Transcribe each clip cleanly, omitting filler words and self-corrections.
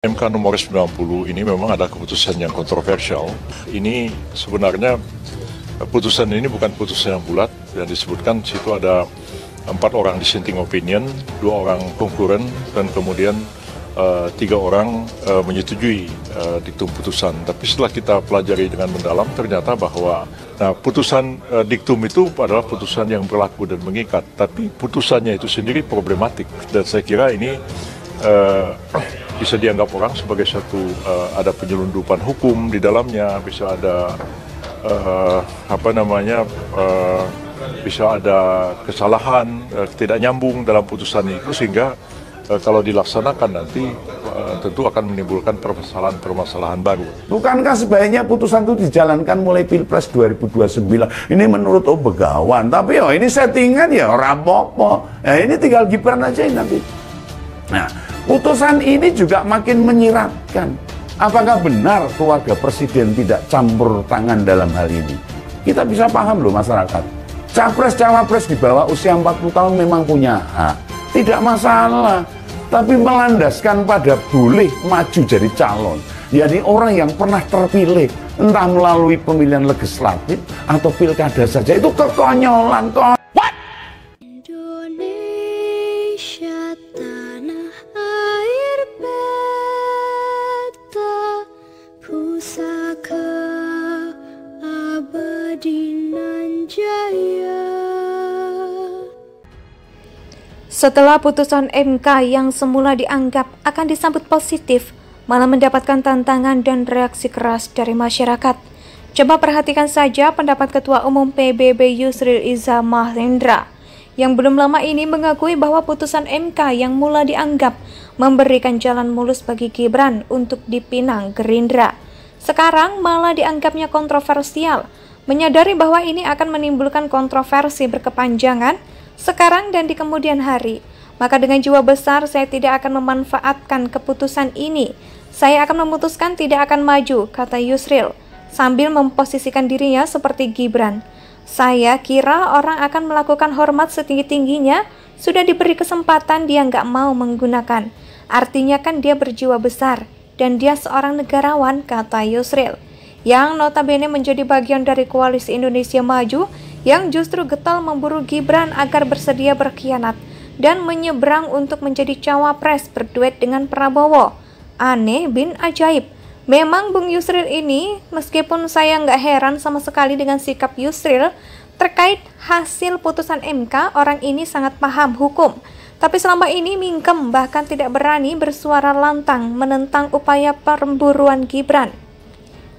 MK nomor 90 ini memang ada keputusan yang kontroversial. Ini sebenarnya putusan ini bukan putusan yang bulat, yang disebutkan situ ada 4 orang dissenting opinion, 2 orang konkuren, dan kemudian 3 orang menyetujui diktum putusan. Tapi setelah kita pelajari dengan mendalam, ternyata bahwa putusan diktum itu adalah putusan yang berlaku dan mengikat, tapi putusannya itu sendiri problematik. Dan saya kira ini bisa dianggap orang sebagai satu ada penyelundupan hukum di dalamnya, bisa ada bisa ada kesalahan, tidak nyambung dalam putusan itu, sehingga kalau dilaksanakan nanti tentu akan menimbulkan permasalahan baru. Bukankah sebaiknya putusan itu dijalankan mulai Pilpres 2029? Ini menurut Begawan, tapi ini settingan ya orang apa-apa. Ya ini tinggal Gibran aja nanti. Nah, putusan ini juga makin menyiratkan. Apakah benar keluarga presiden tidak campur tangan dalam hal ini? Kita bisa paham loh masyarakat. Capres-cawapres di bawah usia 40 tahun memang punya hak. Tidak masalah. Tapi melandaskan pada boleh maju jadi calon. Jadi orang yang pernah terpilih, entah melalui pemilihan legislatif atau pilkada saja, itu kekonyolan. Indonesia tanah air beta, pusaka abadi nan jaya. Setelah putusan MK yang semula dianggap akan disambut positif, malah mendapatkan tantangan dan reaksi keras dari masyarakat. Coba perhatikan saja pendapat Ketua Umum PBB Yusril Iza Mahendra, yang belum lama ini mengakui bahwa putusan MK yang mula dianggap memberikan jalan mulus bagi Gibran untuk dipinang Gerindra, sekarang malah dianggapnya kontroversial, menyadari bahwa ini akan menimbulkan kontroversi berkepanjangan sekarang dan di kemudian hari. Maka dengan jiwa besar saya tidak akan memanfaatkan keputusan ini. Saya akan memutuskan tidak akan maju, kata Yusril, sambil memposisikan dirinya seperti Gibran. Saya kira orang akan melakukan hormat setinggi-tingginya, sudah diberi kesempatan dia nggak mau menggunakan. Artinya kan dia berjiwa besar, dan dia seorang negarawan, kata Yusril, yang notabene menjadi bagian dari koalisi Indonesia Maju, yang justru getol memburu Gibran agar bersedia berkhianat dan menyeberang untuk menjadi cawapres berduet dengan Prabowo. Aneh bin ajaib. Memang Bung Yusril ini, meskipun saya nggak heran sama sekali dengan sikap Yusril terkait hasil putusan MK, orang ini sangat paham hukum. Tapi selama ini mingkem, bahkan tidak berani bersuara lantang menentang upaya pemburuan Gibran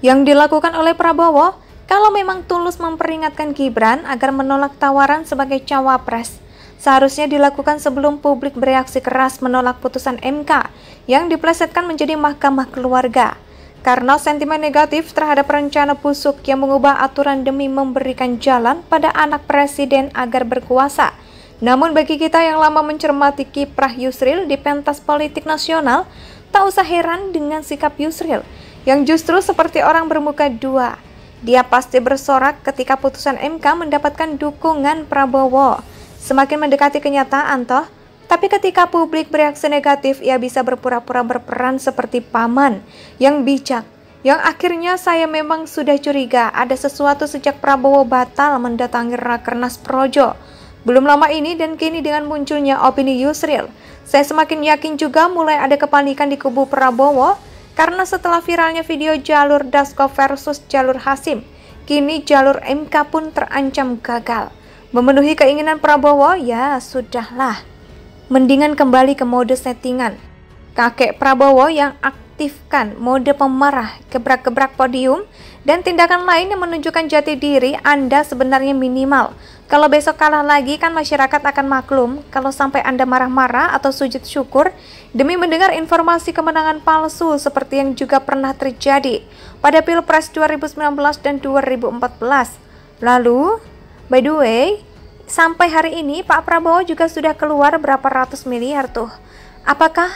yang dilakukan oleh Prabowo. Kalau memang tulus memperingatkan Gibran agar menolak tawaran sebagai cawapres, seharusnya dilakukan sebelum publik bereaksi keras menolak putusan MK yang diplesetkan menjadi mahkamah keluarga. Karena sentimen negatif terhadap rencana busuk yang mengubah aturan demi memberikan jalan pada anak presiden agar berkuasa. Namun bagi kita yang lama mencermati kiprah Yusril di pentas politik nasional, tak usah heran dengan sikap Yusril yang justru seperti orang bermuka dua. Dia pasti bersorak ketika putusan MK mendapatkan dukungan Prabowo. Semakin mendekati kenyataan toh, tapi ketika publik bereaksi negatif, ia bisa berpura-pura berperan seperti paman yang bijak. Yang akhirnya saya memang sudah curiga ada sesuatu sejak Prabowo batal mendatangi Rakernas Projo. Belum lama ini dan kini dengan munculnya opini Yusril, saya semakin yakin juga mulai ada kepanikan di kubu Prabowo. Karena setelah viralnya video jalur Dasko versus jalur Hasim, kini jalur MK pun terancam gagal. Memenuhi keinginan Prabowo, ya sudahlah. Mendingan kembali ke mode settingan. Kakek Prabowo yang aktifkan mode pemarah, gebrak-gebrak podium, dan tindakan lain yang menunjukkan jati diri Anda sebenarnya minimal. Kalau besok kalah lagi kan masyarakat akan maklum kalau sampai Anda marah-marah atau sujud syukur demi mendengar informasi kemenangan palsu seperti yang juga pernah terjadi pada Pilpres 2019 dan 2014. Lalu, by the way, sampai hari ini Pak Prabowo juga sudah keluar berapa ratus miliar tuh. Apakah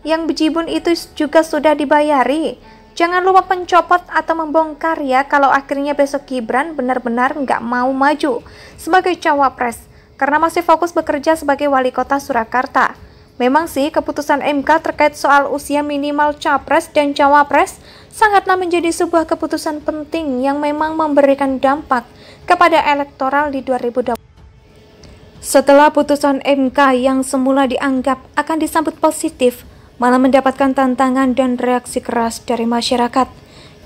yang bejibun itu juga sudah dibayari? Jangan lupa mencopot atau membongkar ya kalau akhirnya besok Gibran benar-benar nggak mau maju sebagai cawapres karena masih fokus bekerja sebagai wali kota Surakarta. Memang sih keputusan MK terkait soal usia minimal capres dan cawapres sangatlah menjadi sebuah keputusan penting yang memang memberikan dampak kepada elektoral di 2020. Setelah putusan MK yang semula dianggap akan disambut positif, malah mendapatkan tantangan dan reaksi keras dari masyarakat.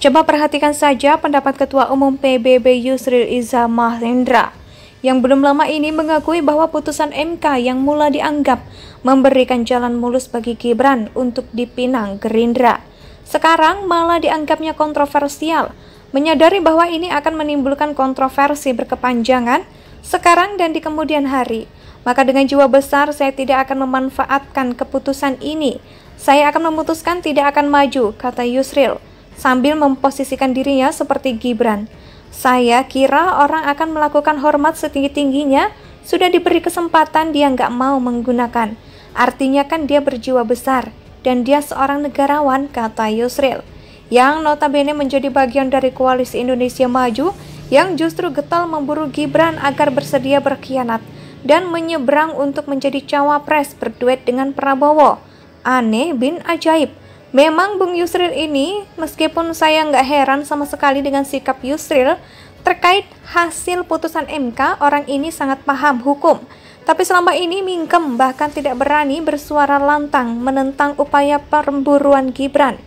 Coba perhatikan saja pendapat Ketua Umum PBB Yusril Iza Mahendra yang belum lama ini mengakui bahwa putusan MK yang mula dianggap memberikan jalan mulus bagi Gibran untuk dipinang Gerindra, sekarang malah dianggapnya kontroversial, menyadari bahwa ini akan menimbulkan kontroversi berkepanjangan sekarang dan di kemudian hari. Maka dengan jiwa besar saya tidak akan memanfaatkan keputusan ini. Saya akan memutuskan tidak akan maju, kata Yusril, sambil memposisikan dirinya seperti Gibran. Saya kira orang akan melakukan hormat setinggi-tingginya, sudah diberi kesempatan dia nggak mau menggunakan. Artinya kan dia berjiwa besar, dan dia seorang negarawan, kata Yusril, yang notabene menjadi bagian dari koalisi Indonesia Maju, yang justru getol memburu Gibran agar bersedia berkhianat, dan menyeberang untuk menjadi cawapres berduet dengan Prabowo. Aneh bin ajaib. Memang Bung Yusril ini, meskipun saya nggak heran sama sekali dengan sikap Yusril terkait hasil putusan MK, orang ini sangat paham hukum. Tapi selama ini mingkem, bahkan tidak berani bersuara lantang menentang upaya pemburuan Gibran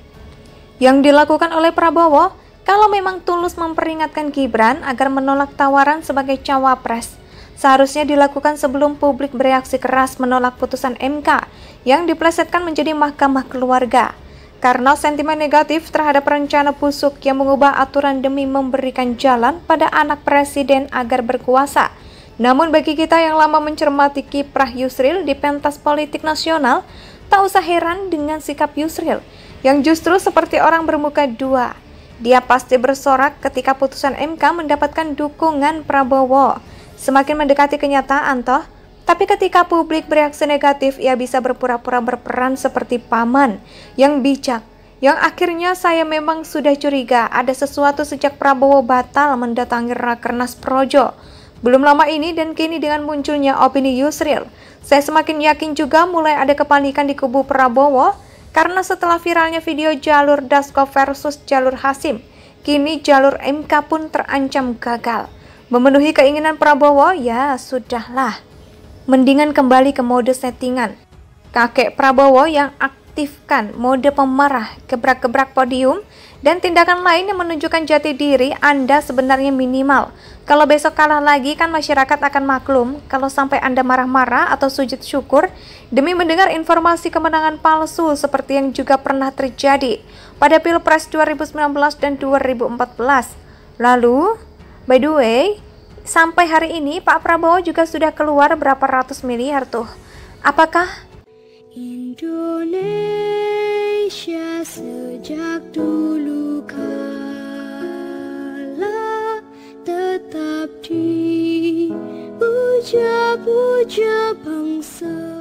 yang dilakukan oleh Prabowo. Kalau memang tulus memperingatkan Gibran agar menolak tawaran sebagai cawapres, seharusnya dilakukan sebelum publik bereaksi keras menolak putusan MK yang diplesetkan menjadi mahkamah keluarga. Karena sentimen negatif terhadap rencana busuk yang mengubah aturan demi memberikan jalan pada anak presiden agar berkuasa. Namun bagi kita yang lama mencermati kiprah Yusril di pentas politik nasional, tak usah heran dengan sikap Yusril yang justru seperti orang bermuka dua. Dia pasti bersorak ketika putusan MK mendapatkan dukungan Prabowo. Semakin mendekati kenyataan toh. Tapi ketika publik bereaksi negatif, ia bisa berpura-pura berperan seperti paman yang bijak. Yang akhirnya saya memang sudah curiga ada sesuatu sejak Prabowo batal mendatangi Rakernas Projo. Belum lama ini dan kini dengan munculnya opini Yusril, saya semakin yakin juga mulai ada kepanikan di kubu Prabowo. Karena setelah viralnya video jalur Dasko versus jalur Hasim, kini jalur MK pun terancam gagal. Memenuhi keinginan Prabowo, ya sudahlah. Mendingan kembali ke mode settingan. Kakek Prabowo yang aktifkan mode pemarah, gebrak-gebrak podium, dan tindakan lain yang menunjukkan jati diri Anda sebenarnya minimal. Kalau besok kalah lagi kan masyarakat akan maklum kalau sampai Anda marah-marah atau sujud syukur demi mendengar informasi kemenangan palsu seperti yang juga pernah terjadi pada Pilpres 2019 dan 2014. Lalu, by the way, sampai hari ini Pak Prabowo juga sudah keluar berapa ratus miliar tuh. Apakah Indonesia sejak dulu kala tetap dipuja-puja bangsa